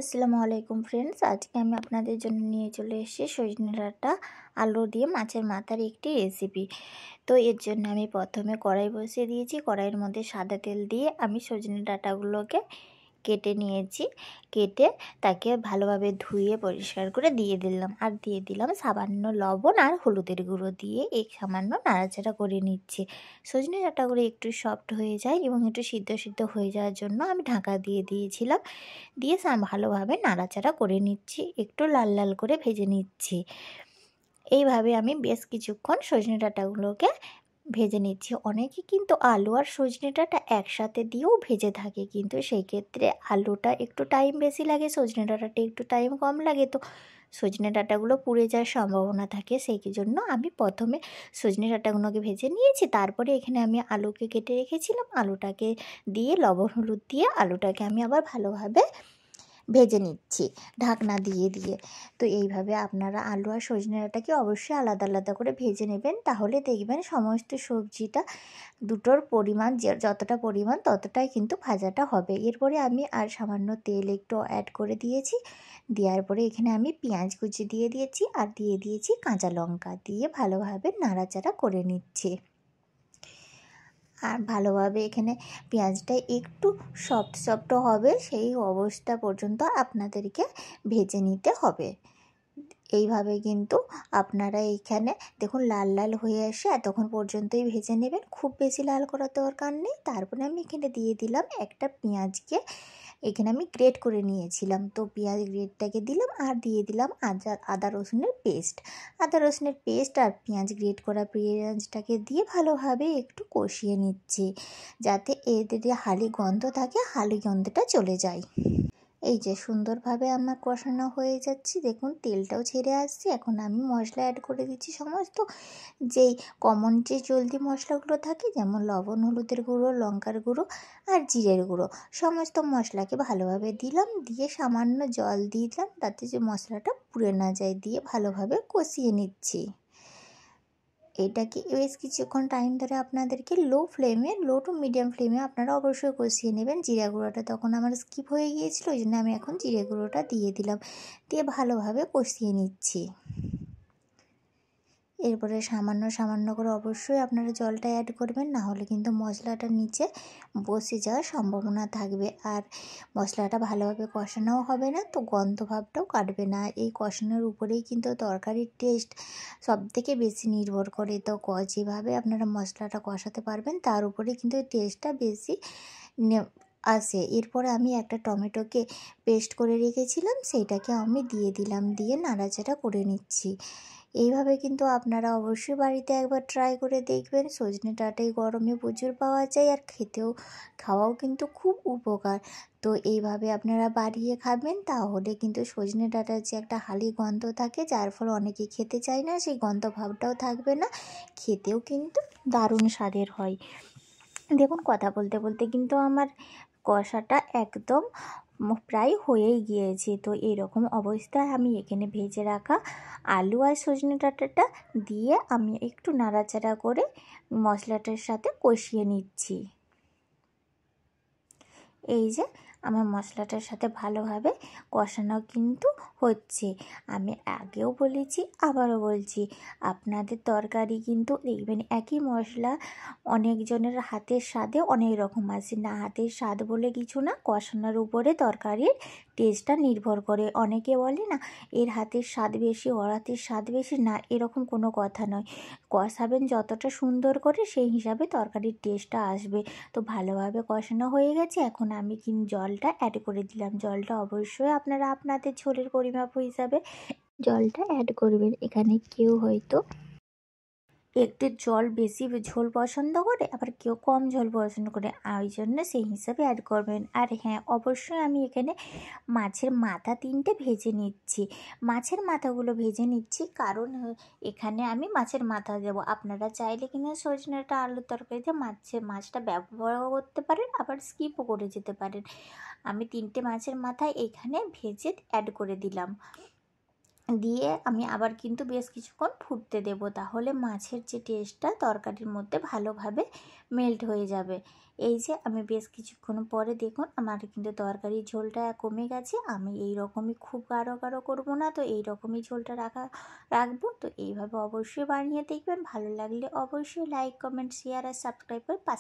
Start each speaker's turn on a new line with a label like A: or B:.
A: আসসালামু আলাইকুম ফ্রেন্ডস, আজকে আমি আপনাদের জন্য নিয়ে চলে এসেছি সজনে ডাঁটা আলু দিয়ে মাছের মাথার একটি রেসিপি। তো এর জন্য আমি প্রথমে কড়াই বসিয়ে দিয়েছি। কড়াইয়ের মধ্যে সাদা তেল দিয়ে আমি সজনে ডাঁটাগুলোকে কেটে নিয়েছি। কেটে তাকে ভালোভাবে ধুয়ে পরিষ্কার করে দিয়ে দিলাম, আর দিয়ে দিলাম সামান্য লবণ আর হলুদের গুঁড়ো দিয়ে সামান্য নাড়াচাড়া করে নিচ্ছি। সজনে ডাঁটাগুলো একটু সফট হয়ে যায় এবং একটু সিদ্ধ সিদ্ধ হয়ে যাওয়ার জন্য আমি ঢাকা দিয়ে দিয়েছিলাম। দিয়ে ভালোভাবে নাড়াচাড়া করে নিচ্ছি, একটু লাল লাল করে ভেজে নিচ্ছি। এইভাবে আমি বেশ কিছুক্ষণ সজনে ডাঁটাগুলোকে ভেজে নিচ্ছি। অনেকে কিন্তু আলু আর সজনে ডাঁটা একসাথে দিয়েও ভেজে থাকে, কিন্তু সেই ক্ষেত্রে আলুটা একটু টাইম বেশি লাগে, সজনে ডাঁটাটা একটু টাইম কম লাগে, তো সজনে ডাঁটাগুলো পুড়ে যাওয়ার সম্ভাবনা থাকে। সেই জন্য আমি প্রথমে সজনে ডাঁটাগুলোকে ভেজে নিয়েছি, তারপরে এখানে আমি আলুকে কেটে রেখেছিলাম, আলুটাকে দিয়ে লবণ হলুদ দিয়ে আলুটাকে আমি আবার ভালোভাবে ভেজে নিচ্ছি ঢাকনা দিয়ে দিয়ে। তো এইভাবে আপনারা আলু আর সজনে ডাঁটাকে অবশ্যই আলাদা আলাদা করে ভেজে নেবেন, তাহলে দেখবেন সমস্ত সবজিটা দুটোর পরিমাণ যতটা পরিমাণ ততটাই কিন্তু ভাজাটা হবে। এরপরে আমি আর সামান্য তেল একটু অ্যাড করে দিয়েছি। দেওয়ার পরে এখানে আমি পেঁয়াজ কুচি দিয়ে দিয়েছি আর দিয়ে দিয়েছি কাঁচা লঙ্কা, দিয়ে ভালোভাবে নাড়াচাড়া করে নিচ্ছি। আর ভালোভাবে এখানে পেঁয়াজটা একটু সফট হবে সেই অবস্থা পর্যন্ত আপনাদেরকে ভেজে নিতে হবে। এইভাবে কিন্তু আপনারা এইখানে দেখুন লাল লাল হয়ে আসে, এতক্ষণ পর্যন্তই ভেজে নেবেন, খুব বেশি লাল করার দরকার নেই। তারপরে আমি এখানে দিয়ে দিলাম একটা পেঁয়াজকে, এখানে আমি গ্রেট করে নিয়েছিলাম, তো পেঁয়াজ গ্রেটটাকে দিলাম আর দিয়ে দিলাম আদা রসুনের পেস্ট। আদা রসুনের পেস্ট আর পেঁয়াজ গ্রেট করা পেঁয়াজটাকে দিয়ে ভালোভাবে একটু কষিয়ে নিচ্ছি, যাতে এদের যে হালি গন্ধ থাকে হালি গন্ধটা চলে যায়। এই যে সুন্দরভাবে আমার কষানো হয়ে যাচ্ছে, দেখুন তেলটাও ছেড়ে আসছে। এখন আমি মশলা অ্যাড করে দিচ্ছি সমস্ত, যেই কমন যে জলদি মশলাগুলো থাকে, যেমন লবণ হলুদের গুঁড়ো, লঙ্কার গুঁড়ো আর জিরের গুঁড়ো, সমস্ত মশলাকে ভালোভাবে দিলাম, দিয়ে সামান্য জল দিয়ে দিলাম তাতে যে মশলাটা পুড়ে না যায়, দিয়ে ভালোভাবে কষিয়ে নিচ্ছি। এটাকে বেশ কিছুক্ষণ টাইম ধরে আপনাদেরকে লো টু মিডিয়াম ফ্লেমে আপনারা অবশ্যই কষিয়ে নেবেন। জিরা গুঁড়োটা তখন আমার স্কিপ হয়ে গিয়েছিলো, ওই জন্য আমি এখন জিরে গুঁড়োটা দিয়ে দিলাম, দিয়ে ভালোভাবে কষিয়ে নিচ্ছি। এরপরে সামান্য করে অবশ্যই আপনারা জলটা অ্যাড করবেন, না হলে কিন্তু মশলাটা নিচে বসে যাওয়ার সম্ভাবনা থাকবে, আর মশলাটা ভালোভাবে কষানোও হবে না, তো গন্ধ ভাবটাও কাটবে না। এই কষানোর উপরেই কিন্তু তরকারির টেস্ট সবথেকে বেশি নির্ভর করে। তো যেভাবে আপনারা মশলাটা কষাতে পারবেন তার উপরেই কিন্তু টেস্টটা বেশি আসে। এরপরে আমি একটা টমেটোকে পেস্ট করে রেখেছিলাম, সেইটাকে আমি দিয়ে দিলাম, দিয়ে নাড়াচাড়া করে নিচ্ছি। এইভাবে কিন্তু আপনারা অবশ্যই বাড়িতে একবার ট্রাই করে দেখবেন। সজনে ডাঁটাই গরমে প্রচুর পাওয়া যায়, আর খাওয়াও কিন্তু খুব উপকার। তো এইভাবে আপনারা বাড়িয়ে খাবেন, তাহলে কিন্তু সজনে ডাঁটার যে একটা হালি গন্ধ থাকে, যার ফলে অনেকে খেতে চায় না, সেই গন্ধ ভাবটাও থাকবে না, খেতেও কিন্তু দারুণ স্বাদের হয়। দেখুন কথা বলতে বলতে কিন্তু আমার কষাটা একদম প্রায় হয়েই গিয়েছে। তো এরকম অবস্থায় আমি এখানে ভেজে রাখা আলু আর সজনে ডাঁটাটা দিয়ে আমি একটু নাড়াচাড়া করে মশলাটার সাথে কষিয়ে নিচ্ছি। এই যে আমার মশলাটার সাথে ভালোভাবে কষানো কিন্তু হচ্ছে। আমি আগেও বলেছি, আবারও বলছি, আপনাদের তরকারি কিন্তু দেখবেন একই মশলা অনেকজনের হাতের স্বাদে অনেক রকম আছে, না হাতের স্বাদ বলে কিছু না, কষানোর উপরে তরকারির টেস্টটা নির্ভর করে। অনেকে বলে না এর হাতের স্বাদ বেশি, ওর হাতের স্বাদ বেশি, না এরকম কোনো কথা নয়। কষাবেন যতটা সুন্দর করে সেই হিসাবে তরকারির টেস্টটা আসবে। তো ভালোভাবে কষানো হয়ে গেছে, এখন আমি জলটা অ্যাড করে দিলাম। জলটা অবশ্যই আপনারা আপনাদের ঝোলের পরিমাপ হিসাবে জলটা অ্যাড করবেন। এখানে কেউ হয়তো একটু বেশি ঝোল পছন্দ করে, আবার কেউ কম ঝোল পছন্দ করে, ওই জন্য সেই হিসাবে অ্যাড করবেন। আর হ্যাঁ, অবশ্যই আমি এখানে মাছের মাথা 3টে ভেজে নিচ্ছি। মাছের মাথাগুলো ভেজে নিচ্ছি কারণ এখানে আমি মাছের মাথা দেবো। আপনারা চাইলে কিনা সজনেটা আলুর তরকারিতে মাছটা ব্যবহার করতে পারেন, আবার স্কিপও করে যেতে পারেন। আমি 3টে মাছের মাথা এখানে ভেজে অ্যাড করে দিলাম। দিয়ে আমি আবার কিন্তু বেশ কিছুক্ষণ ফুটতে দেব, তাহলে মাছের যে টেস্টটা তরকারির মধ্যে ভালোভাবে মেল্ট হয়ে যাবে। এই যে আমি বেশ কিছুক্ষণ পরে দেখুন আমার কিন্তু তরকারির ঝোলটা কমে গেছে। আমি এই রকমই খুব গাঢ় গাঢ় করবো না, তো এই রকমই ঝোলটা রাখবো। তো এইভাবে অবশ্যই বানিয়ে দেখবেন, ভালো লাগলে অবশ্যই লাইক, কমেন্ট, শেয়ার আর সাবস্ক্রাইব করে পাশে